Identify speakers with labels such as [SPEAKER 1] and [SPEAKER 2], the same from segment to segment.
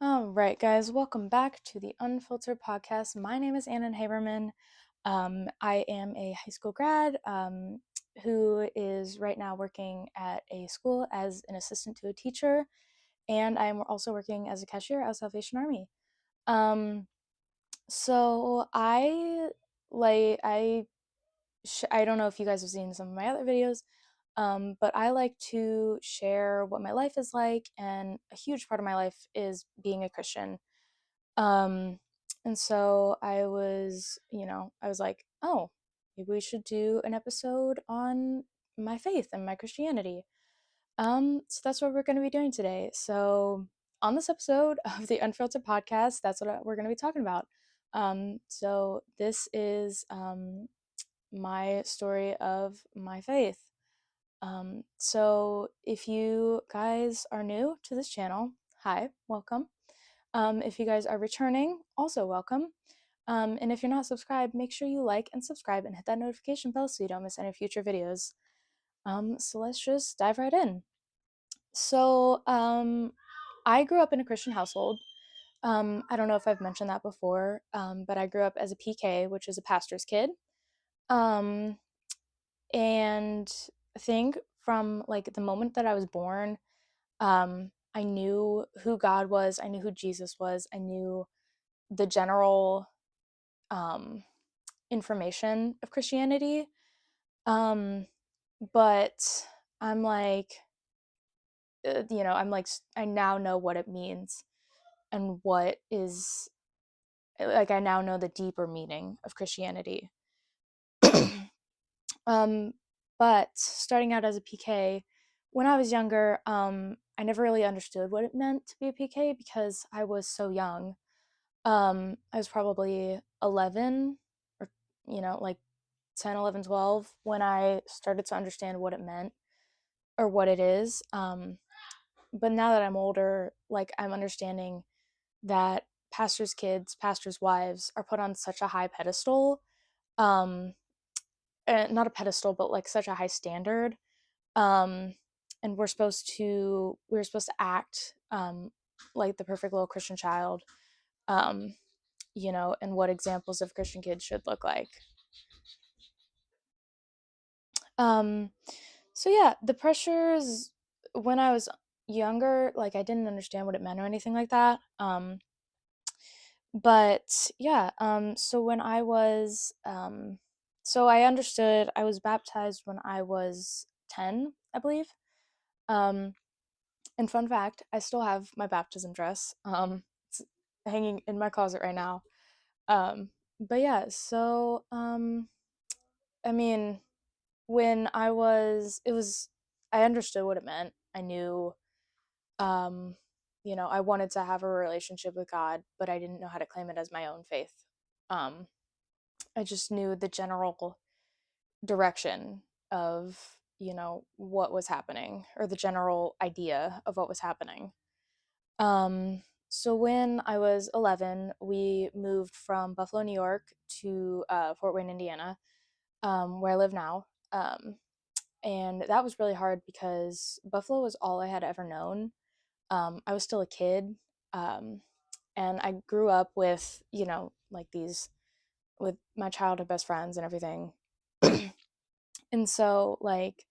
[SPEAKER 1] All right, guys, welcome back to the Unfiltered podcast. My name is Anna Haberman. I am a high school grad who is right now working at a school as an assistant to a teacher, and I'm also working as a cashier at Salvation Army. Um, so I don't know if you guys have seen some of my other videos, but I like to share what my life is like, and a huge part of my life is being a Christian. Um, and so I was like, oh, maybe we should do an episode on my faith and my Christianity. So that's what we're going to be doing today. So on this episode of the Unfiltered podcast, that's what we're going to be talking about. So this is my story of my faith. So if you guys are new to this channel, hi, welcome. If you guys are returning, also welcome. And if you're not subscribed, make sure you like and subscribe and hit that notification bell so you don't miss any future videos. So let's just dive right in. So I grew up in a Christian household. I don't know if I've mentioned that before, but I grew up as a PK, which is a pastor's kid. Um, and I think from like the moment that I was born, I knew who God was. I knew who Jesus was. I knew the general um, information of Christianity. Um, but I'm like, I now know what it means and what is, like, I now know the deeper meaning of Christianity. um, but starting out as a PK, when I was younger, I never really understood what it meant to be a PK because I was so young. I was probably 11 or, like 10, 11, 12 when I started to understand what it meant or what it is. But now that I'm older, like I'm understanding that pastors' kids, pastors' wives are put on such a high pedestal. Um, Not a pedestal, but like such a high standard. Um, and we were supposed to act like the perfect little Christian child. Um, and what examples of Christian kids should look like. Um, so yeah, the pressures when I was younger, like I didn't understand what it meant or anything like that. But yeah, so I understood. I was baptized when I was 10, I believe. Um, and fun fact, I still have my baptism dress. It's hanging in my closet right now. But yeah, I mean, when I was, it was, I understood what it meant. I knew, um, I wanted to have a relationship with God, but I didn't know how to claim it as my own faith. Um, I just knew the general direction of, what was happening or the general idea of what was happening. So when I was 11, we moved from Buffalo, New York to Fort Wayne, Indiana, where I live now. And that was really hard because Buffalo was all I had ever known. I was still a kid. Um, and I grew up with, like with my childhood best friends and everything. And so like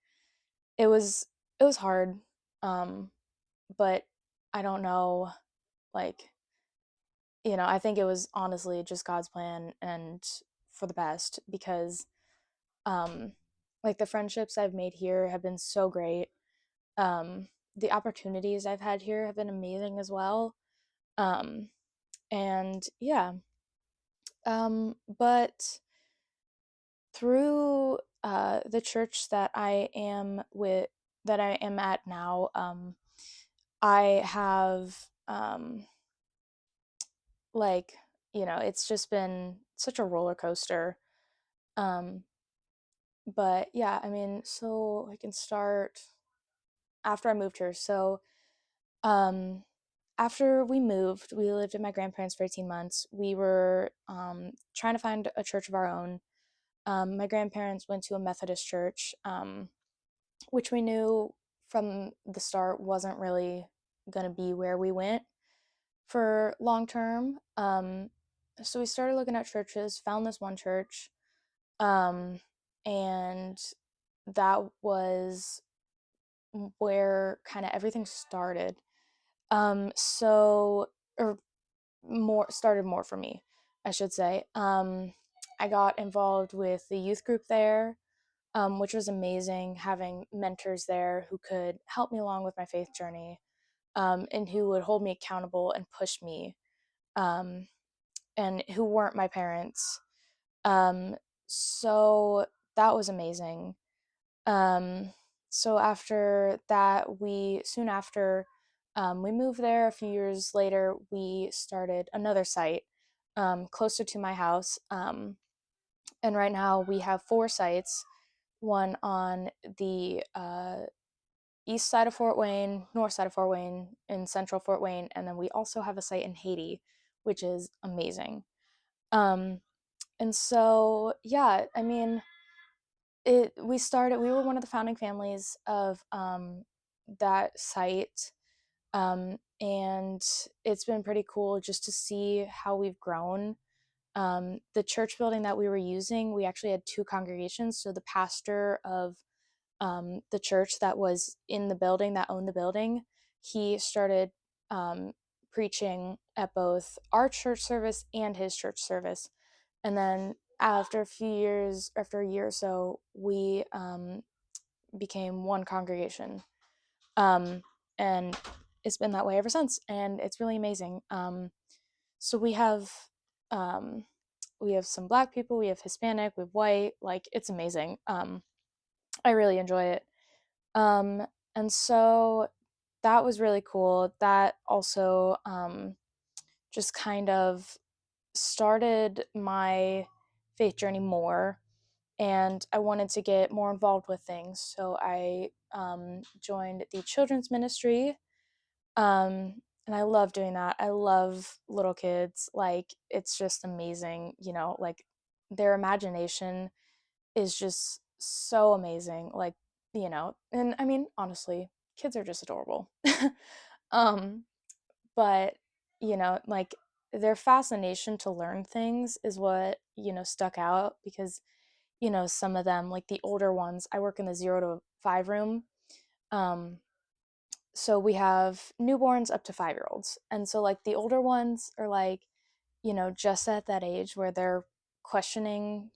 [SPEAKER 1] it was it was hard. Um, but I don't know, like, I think it was honestly just God's plan and for the best because um like the friendships I've made here have been so great. Um, the opportunities I've had here have been amazing as well. Um, and yeah, but through the church that I am at now, I have like, it's just been such a roller coaster. Um, but yeah, I mean, so I can start after I moved here. So um, after we moved, we lived with my grandparents for 18 months. We were trying to find a church of our own. My grandparents went to a Methodist church, which we knew from the start wasn't really going to be where we went. for long term. So we started looking at churches, found this one church, um, and that was where kind of everything started. So or more started more for me, I should say. I got involved with the youth group there, which was amazing, having mentors there who could help me along with my faith journey, and who would hold me accountable and push me, um, and who weren't my parents. Um, so that was amazing. Um, so after that, we soon after we moved there. A few years later, we started another site closer to my house. And right now, we have four sites: one on the east side of Fort Wayne, north side of Fort Wayne, in central Fort Wayne, and then we also have a site in Haiti, which is amazing. Um, and so, yeah, I mean, we were one of the founding families of that site, and it's been pretty cool just to see how we've grown. The church building that we were using, we actually had two congregations. So the pastor of the church that was in the building, that owned the building, he started preaching at both our church service and his church service. And then after a few years, after a year or so, we became one congregation. Um, and it's been that way ever since. And it's really amazing. So um, we have some black people, we have Hispanic, we have white. Like, it's amazing. I really enjoy it. Um, and so that was really cool. That also just kind of started my faith journey more, and I wanted to get more involved with things. So I joined the children's ministry, and I love doing that. I love little kids. Like, it's just amazing, like their imagination is just so amazing. Like, and I mean, honestly, kids are just adorable. um, but, like their fascination to learn things is what, stuck out because, some of them, like the older ones, I work in the 0 to 5 room. Um, so we have newborns up to 5 year olds. And so, like, the older ones are like, just at that age where they're questioning,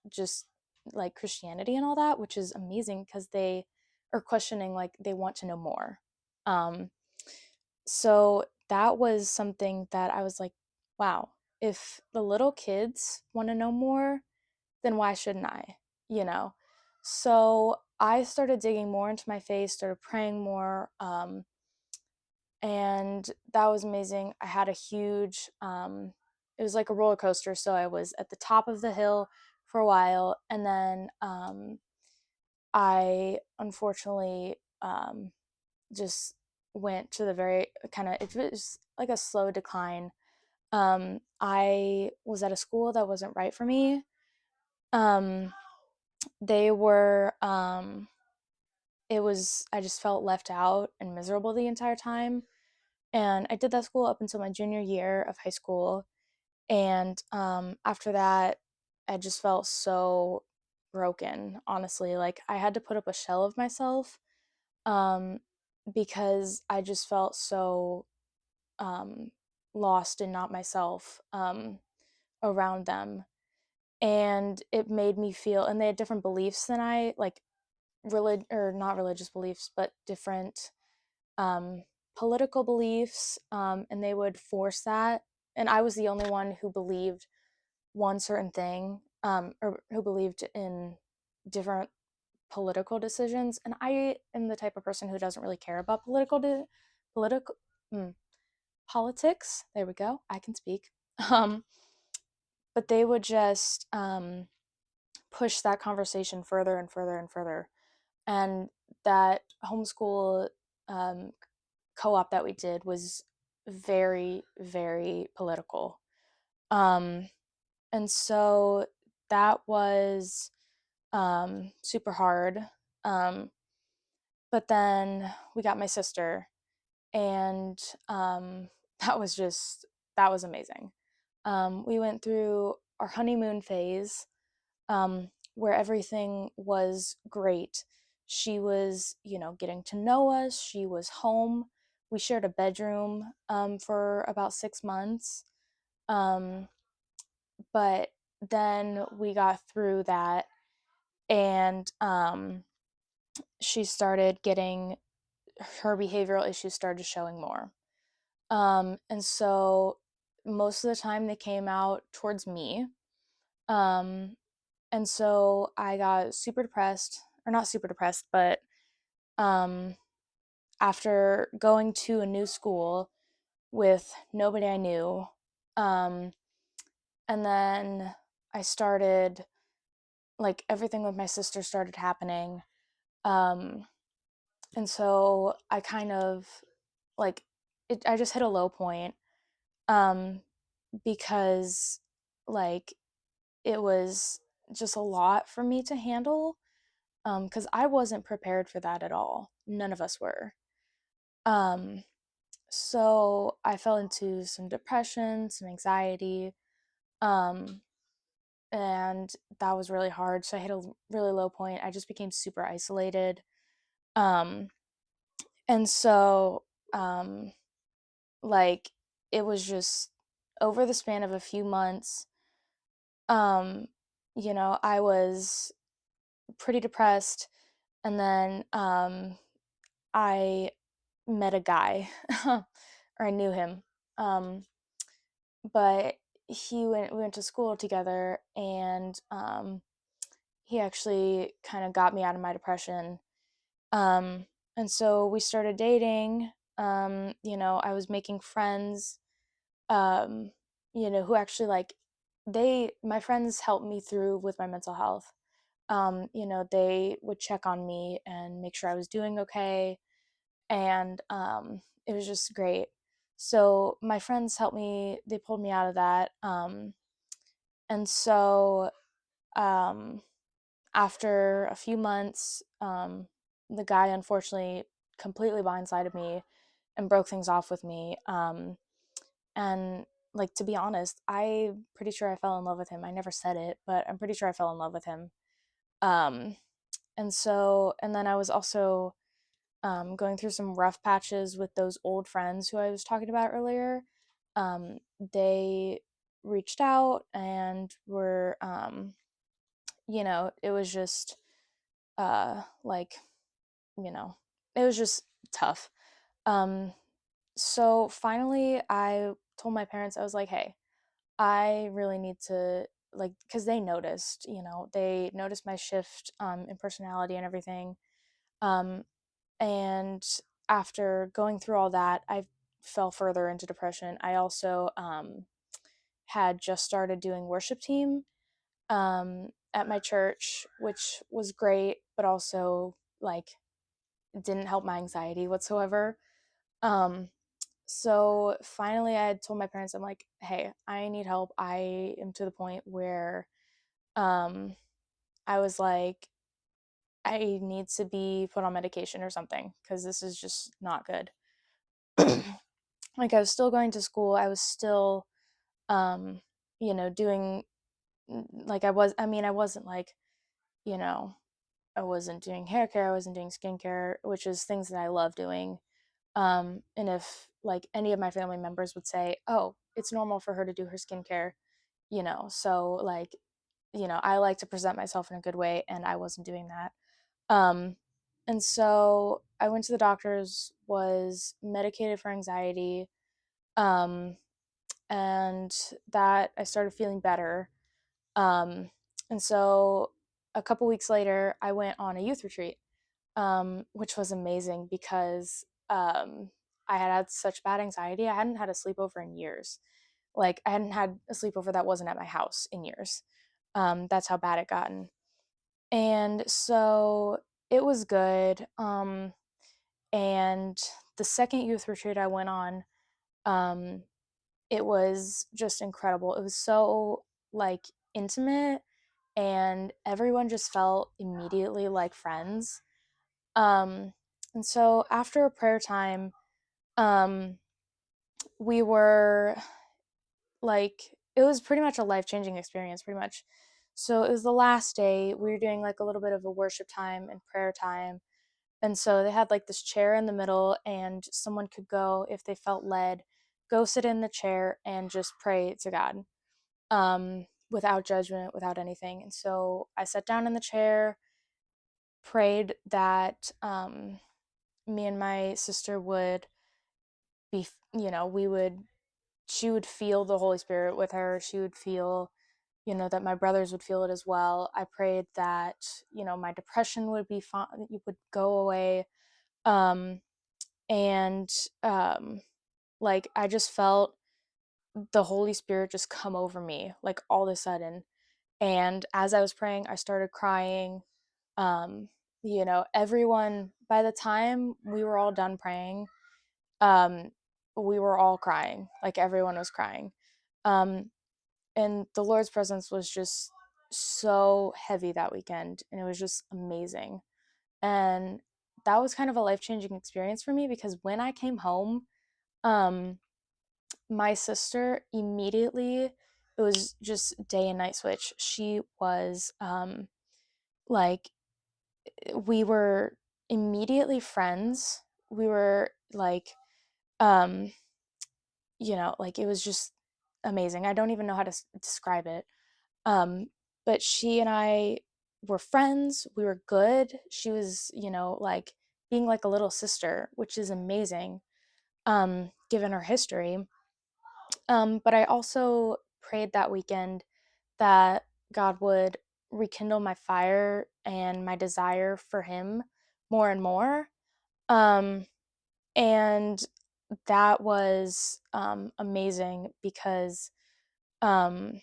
[SPEAKER 1] just like Christianity and all that, which is amazing because they are questioning, like, they want to know more. Um, so that was something that I was like, wow, if the little kids want to know more, then why shouldn't I? You know? So I started digging more into my faith, started praying more, and that was amazing. I had a huge, it was like a roller coaster. So I was at the top of the hill for a while, and then I unfortunately just went to the very kind of, it was like a slow decline. I was at a school that wasn't right for me. Um, they were, I just felt left out and miserable the entire time. And I did that school up until my junior year of high school. And after that, I just felt so broken, honestly. Like, I had to put up a shell of myself, um, because I just felt so um, lost and not myself, around them. And it made me feel, and they had different beliefs than I, like, or not religious beliefs, but different um, political beliefs, and they would force that. And I was the only one who believed one certain thing, or who believed in different political decisions. And I am the type of person who doesn't really care about political mm, politics. There we go. I can speak. Um, but they would just push that conversation further and further and further. And that homeschool um, co-op that we did was very, very political. Um, and so that was super hard. Um, but then we got my sister, and that was just that was amazing. We went through our honeymoon phase, where everything was great. She was, getting to know us. She was home. We shared a bedroom for about 6 months. Um, but then we got through that, and she started getting her behavioral issues started showing more. And so most of the time they came out towards me. Um, and so I got super depressed, or not super depressed, but um, after going to a new school with nobody I knew, um, and then I started, like, everything with my sister started happening. Um, and so I kind of, like, I just hit a low point, um, because, like, it was just a lot for me to handle, because I wasn't prepared for that at all. None of us were. Um, so I fell into some depression, some anxiety, um, and that was really hard. So I hit a really low point. I just became super isolated. Um, and so, um, like, it was just over the span of a few months, um, I was pretty depressed. And then I met a guy, or I knew him. Um, but we went to school together, and he actually kind of got me out of my depression. Um, and so we started dating. I was making friends, um, who actually, like, my friends helped me through with my mental health. They would check on me and make sure I was doing okay. And it was just great. So my friends helped me, they pulled me out of that. And so um, after a few months, the guy unfortunately completely blindsided me and broke things off with me. And, like, to be honest, I'm pretty sure I fell in love with him. I never said it, but I'm pretty sure I fell in love with him. Um, and then I was also going through some rough patches with those old friends who I was talking about earlier. They reached out and were, it was just, like, you know, it was just tough. Um, so finally, I told my parents, I was like, hey, I really need to, like, because they noticed my shift in personality and everything. Um, and after going through all that, I fell further into depression. I also had just started doing worship team at my church, which was great, but also, like, didn't help my anxiety whatsoever. Um, so finally, I had told my parents, I'm like, hey, I need help. I am to the point where um, I was like, I need to be put on medication or something because this is just not good. Like, I was still going to school. I was still, um, doing, like, I wasn't like, you know, I wasn't doing hair care. I wasn't doing skincare, which is things that I love doing. And if, like, any of my family members would say, oh, it's normal for her to do her skincare, so, like, I like to present myself in a good way, and I wasn't doing that. Um, and so I went to the doctors, was medicated for anxiety, um, and that I started feeling better. Um, and so a couple weeks later, I went on a youth retreat, which was amazing because I had such bad anxiety. I hadn't had a sleepover in years. Like, I hadn't had a sleepover that wasn't at my house in years. That's how bad it gotten. And so it was good. And the second youth retreat I went on, um, it was just incredible. It was so, like, intimate, and everyone just felt immediately like friends. Um, and so after a prayer time, um, we were like, it was pretty much a life changing experience, pretty much. So it was the last day. We were doing like a little bit of a worship time and prayer time. And so they had like this chair in the middle, and someone could go, if they felt led, go sit in the chair and just pray to God, without judgment, without anything. And so I sat down in the chair, prayed that me and my sister would be, we would, she would feel the Holy Spirit with her. She would feel, that my brothers would feel it as well. I prayed that, my depression would be fine, would go away. Um, and like I just felt the Holy Spirit just come over me like all of a sudden. And as I was praying, I started crying. Um, everyone, by the time we were all done praying, um, we were all crying. Like everyone was crying. Um, and the Lord's presence was just so heavy that weekend, and it was just amazing. And that was kind of a life changing experience for me because when I came home, um, my sister immediately, it was just day and night switch. She was like, we were immediately friends. We were like, um, like it was just amazing. I don't even know how to describe it. Um, but she and I were friends. We were good. She was, like being like a little sister, which is amazing, given her history. But I also prayed that weekend that God would rekindle my fire and my desire for Him more and more. Um, and that was amazing because, um,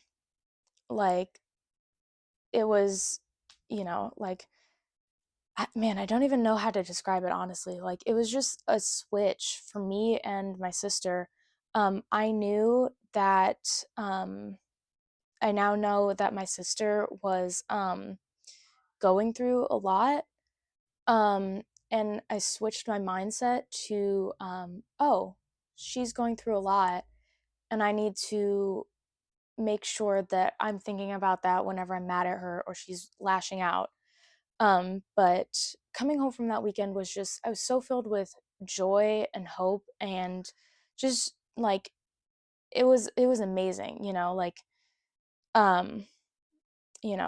[SPEAKER 1] like, it was, like, man, I don't even know how to describe it honestly. Like, it was just a switch for me and my sister. I knew that, I now know that my sister was going through a lot. Um, and I switched my mindset to, oh, she's going through a lot, and I need to make sure that I'm thinking about that whenever I'm mad at her or she's lashing out. But coming home from that weekend was just, I was so filled with joy and hope, and just like, it was amazing, um,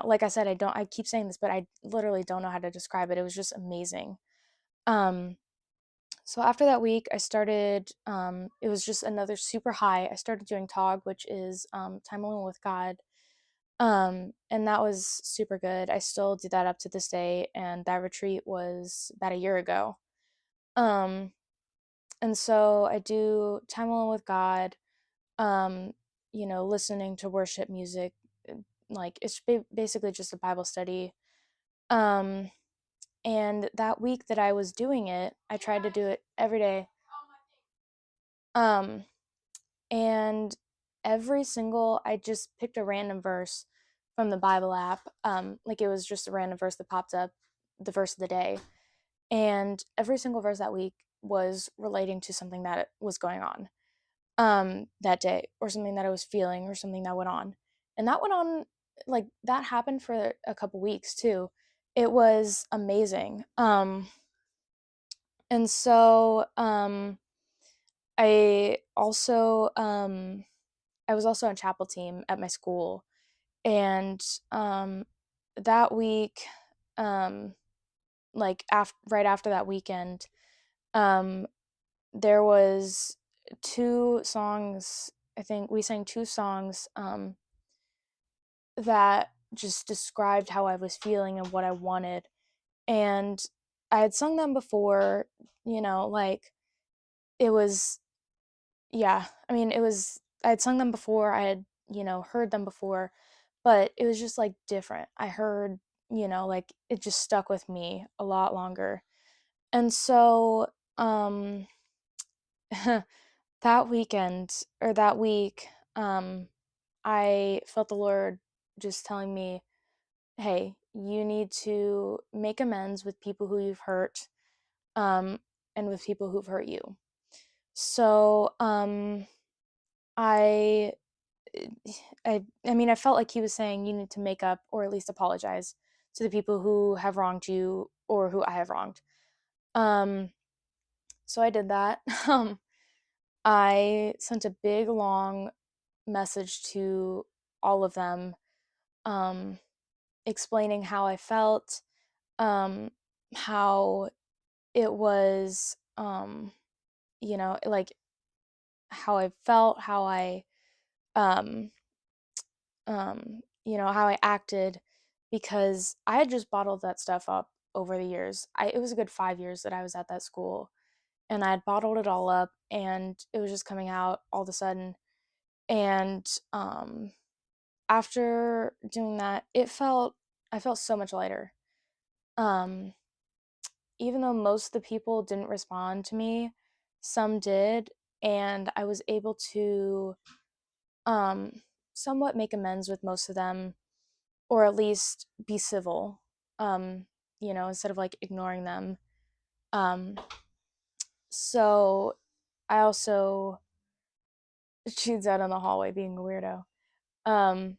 [SPEAKER 1] like I said, I keep saying this, but I literally don't know how to describe it. It was just amazing. Um, so after that week, I started, it was just another super high. I started doing TOG, which is time alone with God. And that was super good. I still do that up to this day, and that retreat was about a year ago. Um, and so I do time alone with God, um, listening to worship music. Like it's basically just a Bible study. Um, and that week that I was doing it, I tried to do it every day. Um, and I just picked a random verse from the Bible app. Like it was just a random verse that popped up, the verse of the day. And every single verse that week was relating to something that was going on that day, or something that I was feeling, or something that went on. And that went on, like that happened for a couple weeks too. It was amazing. And so I also I was also on chapel team at my school, and that week, um, like right after that weekend, um, there was two songs. I think we sang two songs that just described how I was feeling and what I wanted, and I had sung them before. Like it was, yeah. I mean, it was. I had sung them before. I had heard them before, but it was just like different. I heard, like it just stuck with me a lot longer. And so um that weekend, or that week, I felt the Lord just telling me, "Hey, you need to make amends with people who you've hurt, um and with people who've hurt you." So, I I mean, I felt like he was saying you need to make up or at least apologize to the people who have wronged you or who I have wronged. Um, so I did that. I sent a big long message to all of them, um, explaining how I felt, um, how it was, like how I felt, um, how I acted, because I had just bottled that stuff up over the years. It was a good 5 years that I was at that school, and I had bottled it all up, and it was just coming out all of a sudden. And after doing that, I felt so much lighter. Um, Even though most of the people didn't respond to me, some did, and I was able to um, somewhat make amends with most of them, or at least be civil, um, instead of like ignoring them. Um, so I also, she's out in the hallway being a weirdo. Um,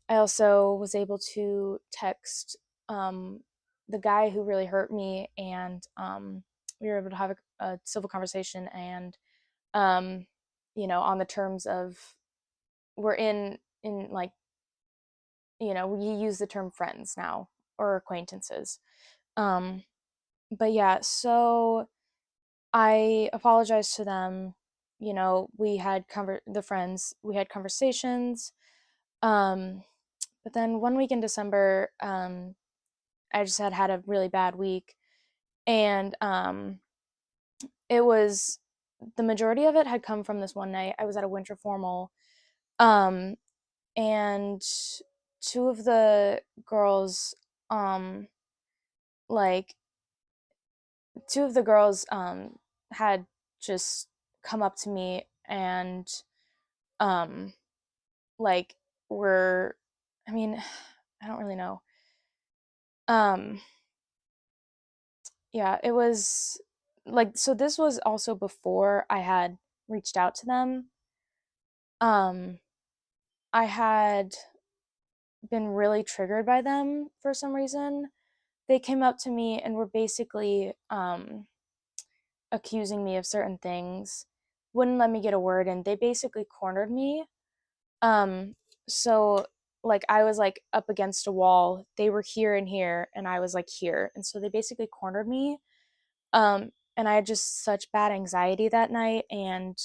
[SPEAKER 1] I also was able to text um, the guy who really hurt me, and we were able to have a civil conversation, and um, on the terms of we're in like we use the term friends now or acquaintances. Um, but yeah, so I apologized to them. We had the friends. We had conversations. Um, but then one week in December, I just had a really bad week, and it was the majority of it had come from this one night. I was at a winter formal, um, and two of the girls, um, like two of the girls, had just come up to me and um, like were, I mean, I don't really know. Um, yeah, it was like, so this was also before I had reached out to them. Um, I had been really triggered by them for some reason. They came up to me and were basically accusing me of certain things, wouldn't let me get a word in. They basically cornered me. Um, so like I was like up against a wall. They were here and here, and I was like here. And so they basically cornered me. And I had just such bad anxiety that night. And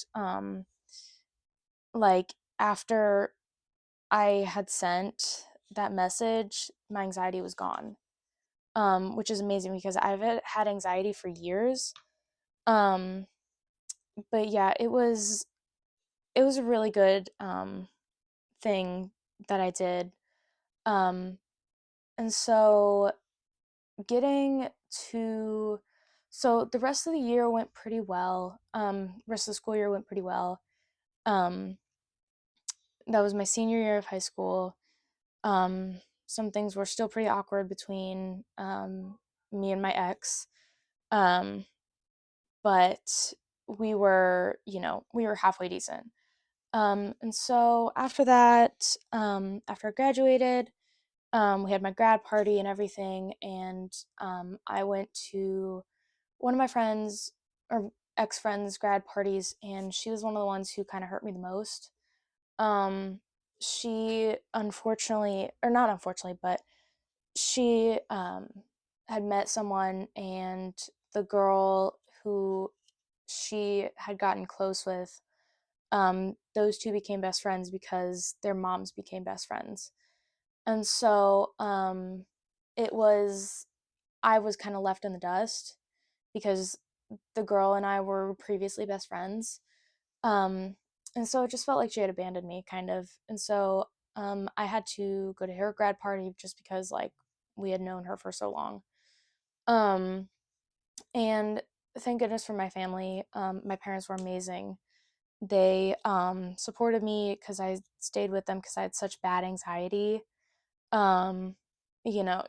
[SPEAKER 1] like after I had sent that message, my anxiety was gone. Which is amazing because I've had anxiety for years. Um, but yeah, it was a really good thing that I did. Um, and so getting to so the rest of the year went pretty well. Rest of the school year went pretty well. Um, that was my senior year of high school. Um, some things were still pretty awkward between me and my ex. Um, but we were halfway decent. And so after that, after I graduated, we had my grad party and everything, and I went to one of my friends or ex friends' grad parties, and she was one of the ones who kind of hurt me the most. Um, she unfortunately, or not unfortunately, but she had met someone, and the girl who she had gotten close with, those two became best friends because their moms became best friends. And so it was, I was kind of left in the dust because the girl and I were previously best friends. Um, and so it just felt like she had abandoned me, kind of. And so I had to go to her grad party just because, like, we had known her for so long. Um, and thank goodness for my family. My parents were amazing. They supported me because I stayed with them because I had such bad anxiety. Um,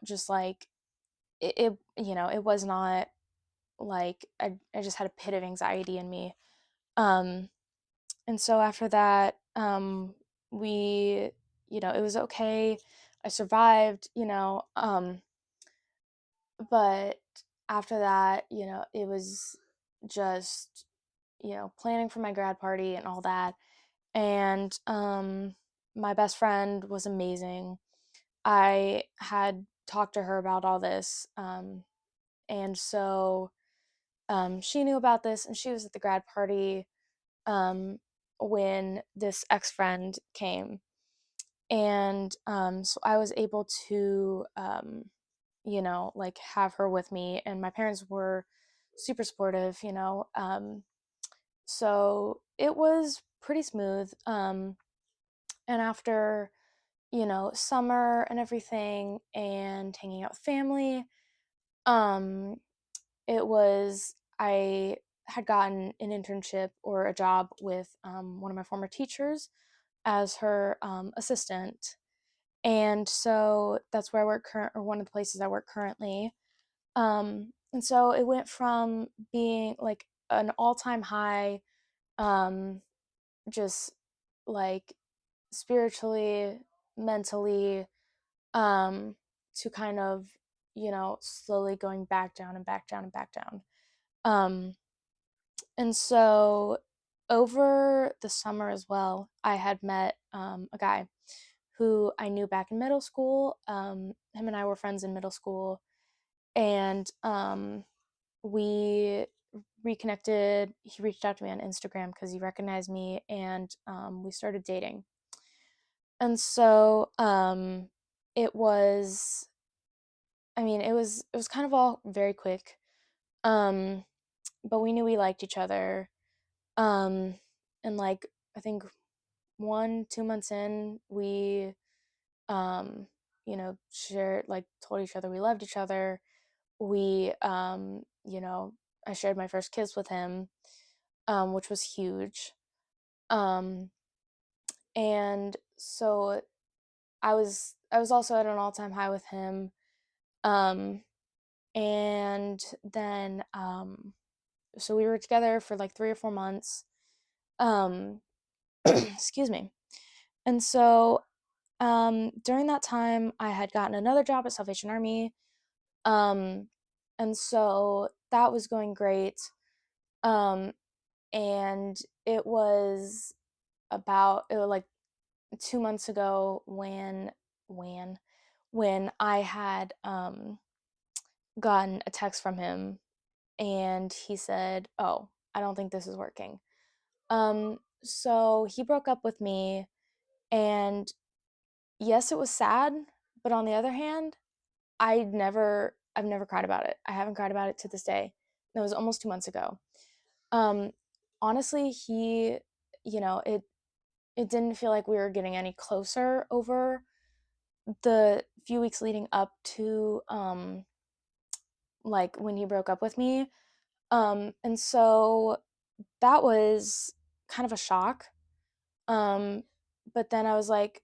[SPEAKER 1] just like it was not like I just had a pit of anxiety in me. Um, And so after that, we, it was okay. I survived, but after that, it was just, planning for my grad party and all that. And my best friend was amazing. I had talked to her about all this. And so she knew about this, and she was at the grad party um, when this ex friend came. And so I was able to, like have her with me, and my parents were super supportive, so it was pretty smooth. And after, summer and everything and hanging out with family, um, it was, I had gotten an internship or a job with one of my former teachers as her assistant. And so that's where I work or one of the places I work currently. And so it went from being like an all-time high, um, just like spiritually, mentally, um, to kind of, slowly going back down and back down and back down. Um, and so over the summer as well, I had met a guy who I knew back in middle school. Him and I were friends in middle school, and we reconnected. He reached out to me on Instagram because he recognized me, and we started dating. And so it was, it was kind of all very quick, um, but we knew we liked each other. Um, and like I think 1 2 months in, we shared, like, told each other we loved each other. We I shared my first kiss with him, which was huge. Um and so I was also at an all-time high with him. Um and then so we were together for like 3 or 4 months. Um excuse me. And so during that time I had gotten another job at Salvation Army. Um, and so that was going great. Um, and it was like 2 months ago when when I had gotten a text from him, and he said, "Oh, I don't think this is working." So he broke up with me, and yes, it was sad, but on the other hand, I've never cried about it. I haven't cried about it to this day. That was almost 2 months ago. Um, Honestly, it didn't feel like we were getting any closer over the few weeks leading up to like when he broke up with me. And so that was kind of a shock. Um, but then I was like,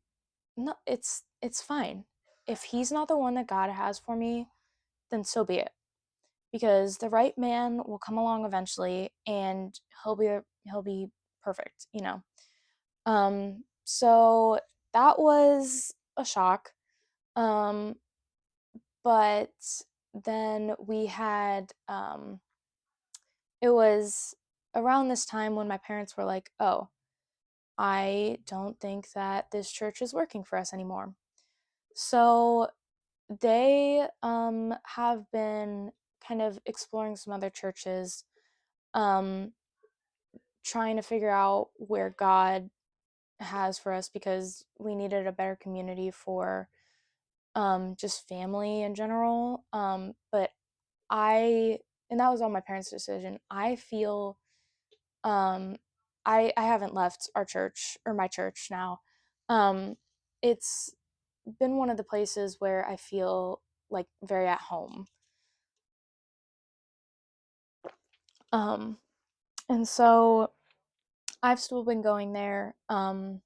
[SPEAKER 1] no, it's fine. If he's not the one that God has for me, then so be it. Because the right man will come along eventually, and he'll be perfect, so that was a shock. um but then we had it was around this time when my parents were like, "Oh, I don't think that this church is working for us anymore." So they have been kind of exploring some other churches, um trying to figure out where God has for us, because we needed a better community for just family in general. But I and that was all my parents' decision. I feel um I haven't left our church or my church now. It's been one of the places where I feel like very at home. Um and so I've still been going there. And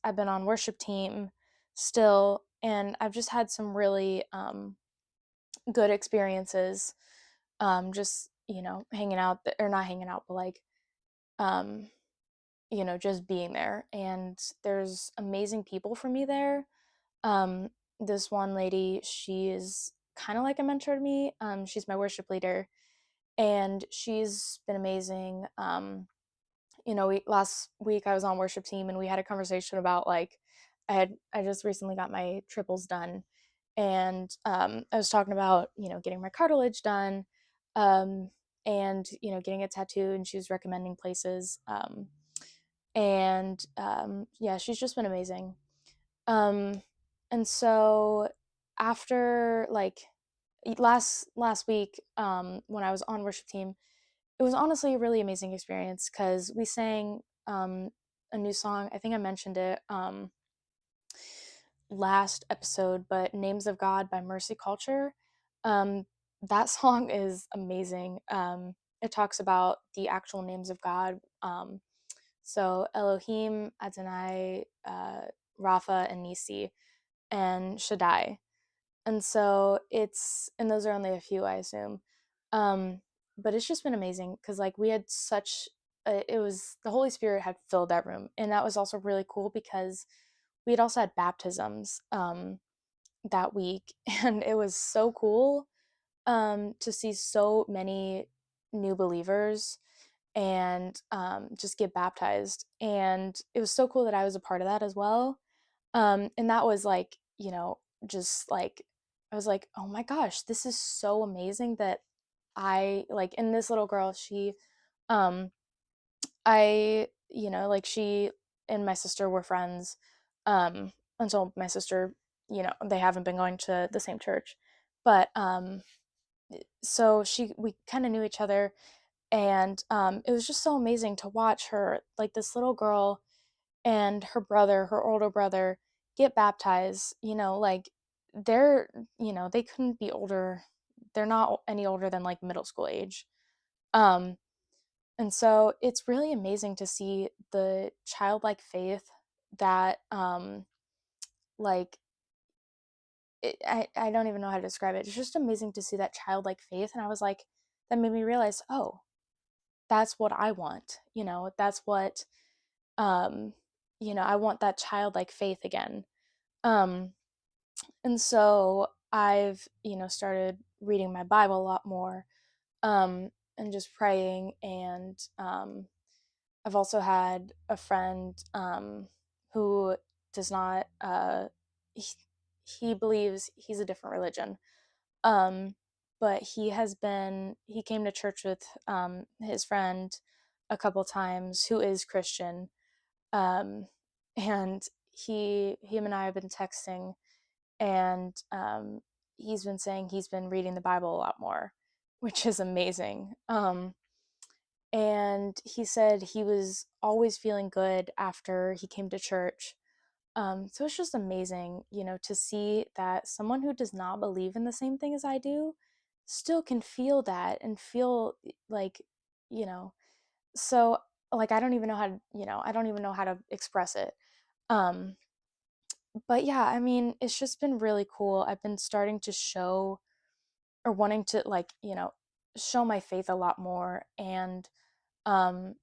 [SPEAKER 1] I've been on worship team still, and I've just had some really good experiences, just hanging out or not hanging out, but like um just being there. And there's amazing people for me there. Um, this one lady, she is kind of like a mentor to me. She's my worship leader, and she's been amazing. Last week I was on worship team, and we had a conversation about like I just recently got my triples done, and I was talking about getting my cartilage done, um, and getting a tattoo, and she was recommending places, and yeah, she's just been amazing. Um, and so after like last week, when I was on worship team, it was honestly a really amazing experience because we sang a new song. I think I mentioned it last episode, but Names of God by Mercy Culture. That song is amazing. It talks about the actual names of God. So Elohim, Adonai, Rapha, and Nisi, and Shaddai. And so and those are only a few, I assume. Um, but it's just been amazing because like we had it was the Holy Spirit had filled that room, and that was also really cool because we had also had baptisms that week, and it was so cool to see so many new believers and just get baptized. And it was so cool that I was a part of that as well. And that was like, just like, I was like, oh my gosh, this is so amazing that I like, and this little girl, um, like she and my sister were friends until my sister, they haven't been going to the same church. But so we kind of knew each other, and it was just so amazing to watch her, like this little girl and her brother, her older brother, get baptized. Like they're, they couldn't be older. They're not any older than like middle school age. Um, and so it's really amazing to see the childlike faith that, like, I don't even know how to describe it. It's just amazing to see that childlike faith. And I was like, that made me realize, oh, that's what I want. That's what, um, I want that childlike faith again. Um, and so I've, started reading my Bible a lot more, and just praying. And I've also had a friend who does not, he, he believes he's a different religion. Um, but he came to church with his friend a couple times who is Christian. Um, and him and I have been texting, and he's been saying he's been reading the Bible a lot more, which is amazing. And he said he was always feeling good after he came to church. So it's just amazing, to see that someone who does not believe in the same thing as I do still can feel that and feel like, you know, so like I don't even know how to express it. Um, but yeah, I mean, it's just been really cool. I've been starting to show or wanting to like, show my faith a lot more, and um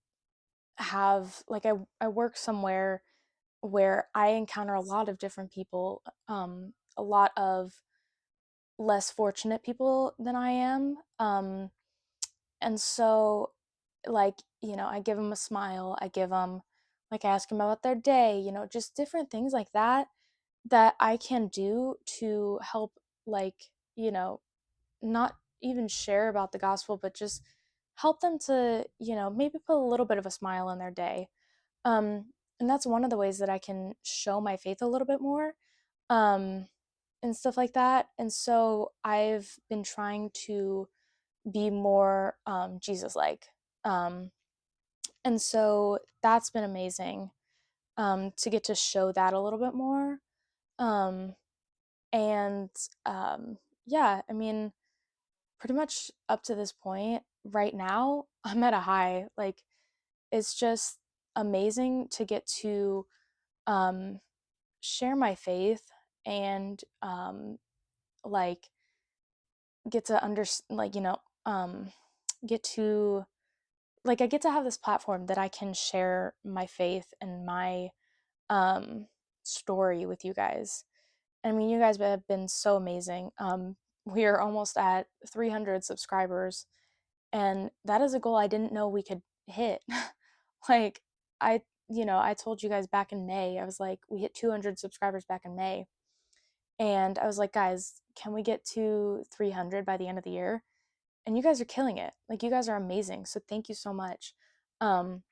[SPEAKER 1] have like I work somewhere where I encounter a lot of different people, a lot of less fortunate people than I am. And so, like, I give them a smile, I give them, like, I ask them about their day, just different things like that that I can do to help, like, you know, not even share about the gospel, but just help them to, maybe put a little bit of a smile in their day. Um, and that's one of the ways that I can show my faith a little bit more, um, and stuff like that. And so I've been trying to be more Jesus like. Um, and so that's been amazing, to get to show that a little bit more. Um, and yeah, I mean, pretty much up to this point, right now, I'm at a high. Like, it's just amazing to get to um, share my faith, and like get to like um get to like I get to have this platform that I can share my faith and my um story with you guys. I mean, you guys have been so amazing. We are almost at 300 subscribers, and that is a goal I didn't know we could hit. Like, I, I told you guys back in May, I was like, we hit 200 subscribers back in May. And I was like, guys, can we get to 300 by the end of the year? And you guys are killing it. Like, you guys are amazing. So thank you so much. Um,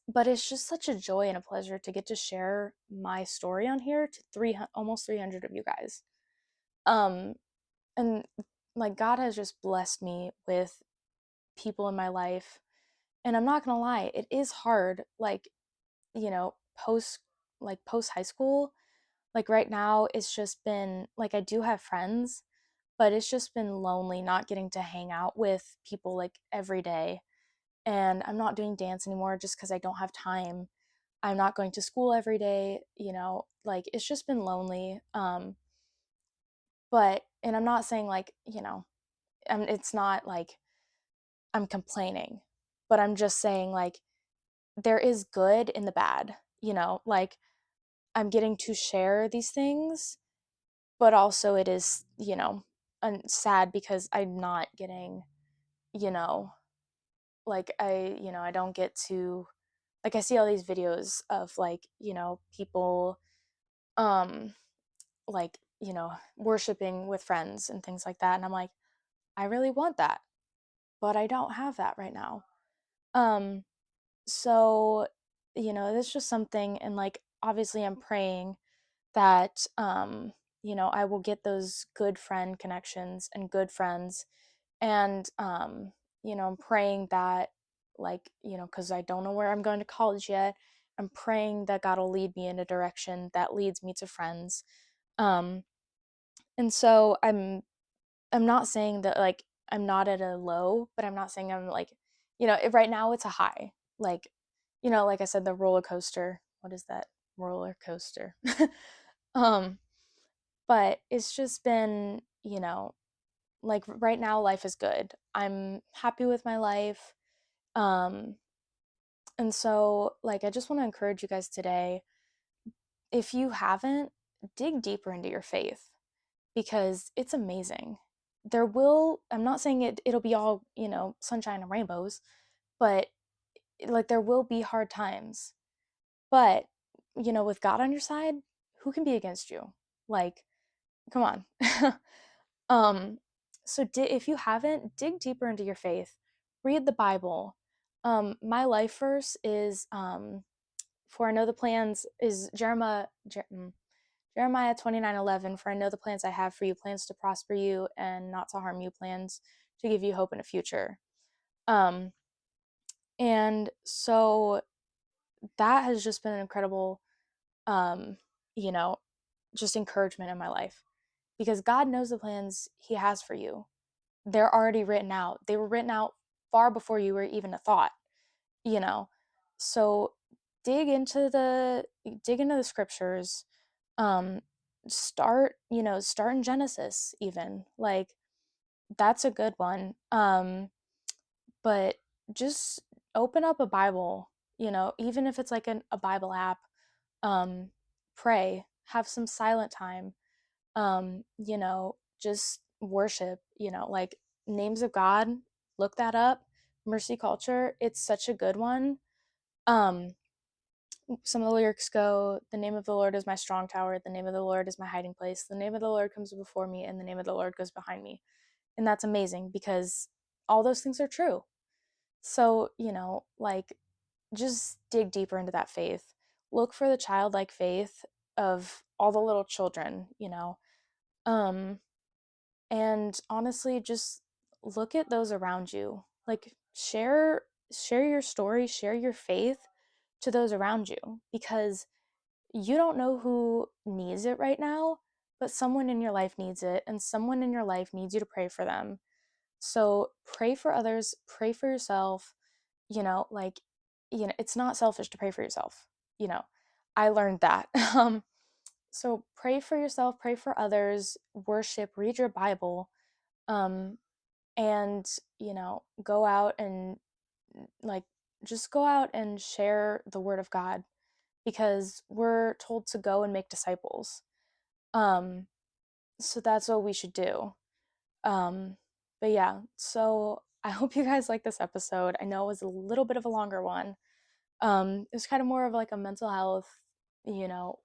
[SPEAKER 1] but it's just such a joy and a pleasure to get to share my story on here to almost 300 of you guys. Um, and like, God has just blessed me with people in my life. And I'm not gonna lie, it is hard. Like, post post high school, like right now, it's just been like I do have friends, but it's just been lonely not getting to hang out with people like every day. And I'm not doing dance anymore just because I don't have time. I'm not going to school every day, like it's just been lonely. But and I'm not saying like, it's not like I'm complaining, but I'm just saying like there is good in the bad, like I'm getting to share these things, but also it is, sad because I'm not getting, you know, I don't get to, like, I see all these videos of like, people, um, worshiping with friends and things like that. And I'm like, I really want that, but I don't have that right now. Um, so, it's just something, and like, obviously, I'm praying that, I will get those good friend connections and good friends. And, I'm praying that, like, because I don't know where I'm going to college yet, I'm praying that God will lead me in a direction that leads me to friends. Um, and so I'm not saying that like I'm not at a low, but I'm not saying I'm like, right now it's a high. Like, like I said, the roller coaster. What is that? Roller coaster. um, but it's just been, like right now life is good. I'm happy with my life. Um, and so like I just want to encourage you guys today, if you haven't, dig deeper into your faith because it's amazing. I'm not saying it'll be all, sunshine and rainbows, but like there will be hard times. But, with God on your side, who can be against you? Like, come on. um, so if you haven't, dig deeper into your faith. Read the Bible. My life verse is for I know the plans is Jeremiah 29:11, for I know the plans I have for you, plans to prosper you and not to harm you, plans to give you hope in a future. Um, and so that has just been an incredible, um, you know, just encouragement in my life because God knows the plans He has for you. They're already written out. They were written out far before you were even a thought, you know. So dig into the scriptures. Um, start in Genesis even. Like that's a good one. But just open up a Bible, even if it's like a Bible app. Um, pray, have some silent time. Just worship, like names of God, look that up. Mercy Culture, it's such a good one. Um, some of the lyrics go, the name of the Lord is my strong tower, the name of the Lord is my hiding place, the name of the Lord comes before me, and the name of the Lord goes behind me. And that's amazing because all those things are true. So, like just dig deeper into that faith. Look for the childlike faith of all the little children, Um, and honestly, just look at those around you. Like share your story, share your faith to those around you because you don't know who needs it right now, but someone in your life needs it and someone in your life needs you to pray for them. So pray for others, pray for yourself, like it's not selfish to pray for yourself. You know, I learned that. So pray for yourself, pray for others, worship, read your Bible, um, and go out and like just go out and share the word of God, because we're told to go and make disciples. Um, so that's what we should do. Um, but yeah, so I hope you guys like this episode. I know it was a little bit of a longer one. It was kind of more of like a mental health, you know,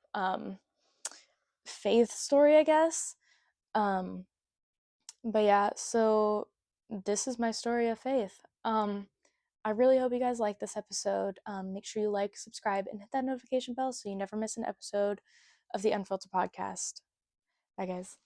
[SPEAKER 1] faith story, I guess. Um, but yeah, so this is my story of faith. I really hope you guys like this episode. Make sure you like, subscribe, and hit that notification bell so you never miss an episode of the Unfiltered podcast. Bye, guys.